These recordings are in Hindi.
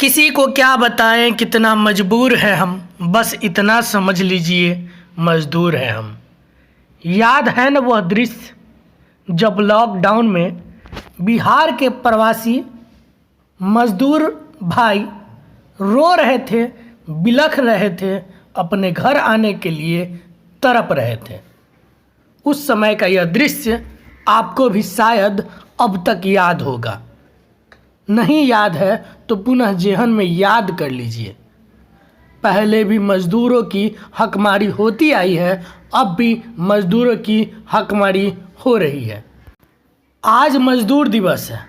किसी को क्या बताएं कितना मजबूर है हम, बस इतना समझ लीजिए मजदूर हैं हम। याद है न वह दृश्य जब लॉकडाउन में बिहार के प्रवासी मजदूर भाई रो रहे थे, बिलख रहे थे, अपने घर आने के लिए तड़प रहे थे। उस समय का यह दृश्य आपको भी शायद अब तक याद होगा। नहीं याद है तो पुनः जेहन में याद कर लीजिए। पहले भी मज़दूरों की हकमारी होती आई है, अब भी मज़दूरों की हकमारी हो रही है। आज मज़दूर दिवस है।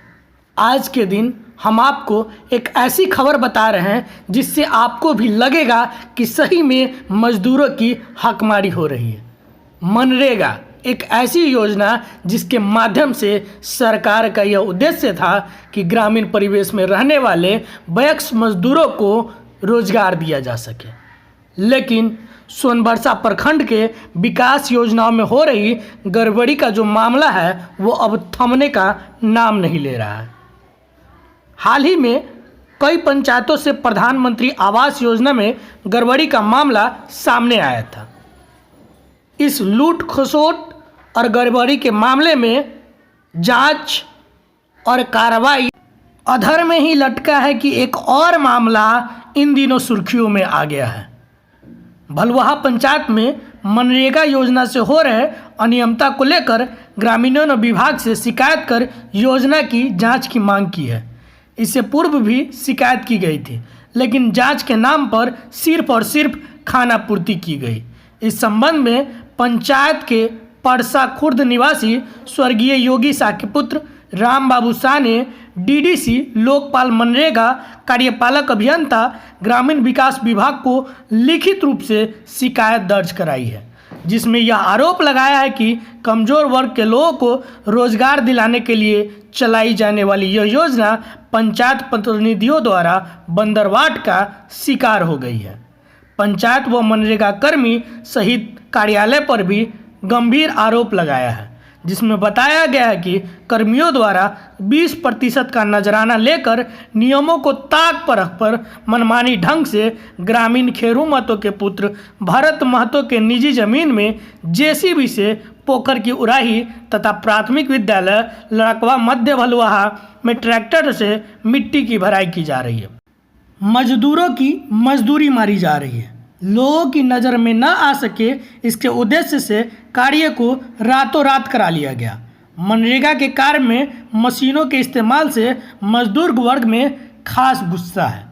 आज के दिन हम आपको एक ऐसी खबर बता रहे हैं जिससे आपको भी लगेगा कि सही में मज़दूरों की हकमारी हो रही है। मनरेगा एक ऐसी योजना जिसके माध्यम से सरकार का यह उद्देश्य था कि ग्रामीण परिवेश में रहने वाले वयस्क मजदूरों को रोजगार दिया जा सके। लेकिन सोनबरसा प्रखंड के विकास योजनाओं में हो रही गड़बड़ी का जो मामला है वो अब थमने का नाम नहीं ले रहा है। हाल ही में कई पंचायतों से प्रधानमंत्री आवास योजना में गड़बड़ी का मामला सामने आया था। इस लूट खसोट और गड़बड़ी के मामले में जांच और कार्रवाई अधर में ही लटका है कि एक और मामला इन दिनों सुर्खियों में आ गया है। भलुहा पंचायत में मनरेगा योजना से हो रहे अनियमितता को लेकर ग्रामीणों ने विभाग से शिकायत कर योजना की जांच की मांग की है। इससे पूर्व भी शिकायत की गई थी, लेकिन जांच के नाम पर सिर्फ और सिर्फ खानापूर्ति की गई। इस संबंध में पंचायत के परसा खुर्द निवासी स्वर्गीय योगी शाह के पुत्र राम बाबू शाह ने डीडीसी लोकपाल मनरेगा कार्यपालक अभियंता ग्रामीण विकास विभाग को लिखित रूप से शिकायत दर्ज कराई है, जिसमें यह आरोप लगाया है कि कमजोर वर्ग के लोगों को रोजगार दिलाने के लिए चलाई जाने वाली यह योजना पंचायत प्रतिनिधियों द्वारा बंदरवाट का शिकार हो गई है। पंचायत व मनरेगा कर्मी सहित कार्यालय पर भी गंभीर आरोप लगाया है, जिसमें बताया गया है कि कर्मियों द्वारा 20% का नजराना लेकर नियमों को ताक परख पर मनमानी ढंग से ग्रामीण खेरू महतो के पुत्र भरत महतो के निजी जमीन में जेसीबी से पोखर की उड़ाही तथा प्राथमिक विद्यालय लड़कवा मध्य भलुहा में ट्रैक्टर से मिट्टी की भराई की जा रही है। मजदूरों की मजदूरी मारी जा रही है। लोगों की नज़र में न आ सके इसके उद्देश्य से कार्य को रातों रात करा लिया गया। मनरेगा के कार्य में मशीनों के इस्तेमाल से मजदूर वर्ग में खास गुस्सा है।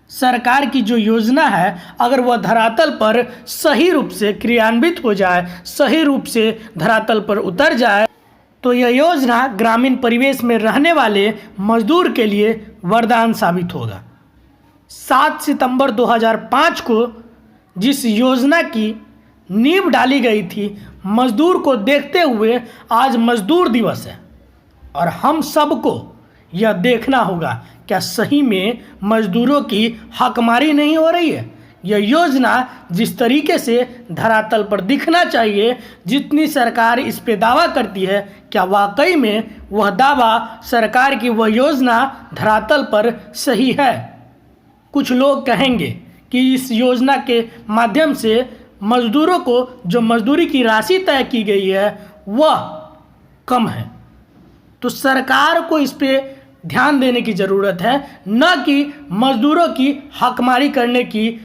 सरकार की जो योजना है अगर वह धरातल पर सही रूप से क्रियान्वित हो जाए, सही रूप से धरातल पर उतर जाए, तो यह योजना ग्रामीण परिवेश में रहने वाले मजदूर के लिए वरदान साबित होगा। 7 सितंबर 2005 को जिस योजना की नींव डाली गई थी, मजदूर को देखते हुए आज मजदूर दिवस है और हम सबको यह देखना होगा क्या सही में मजदूरों की हकमारी नहीं हो रही है। यह योजना जिस तरीके से धरातल पर दिखना चाहिए, जितनी सरकार इस पे दावा करती है, क्या वाकई में वह दावा सरकार की वह योजना धरातल पर सही है। कुछ लोग कहेंगे कि इस योजना के माध्यम से मजदूरों को जो मजदूरी की राशि तय की गई है वह कम है, तो सरकार को इस पे ध्यान देने की ज़रूरत है, न कि मजदूरों की हकमारी करने की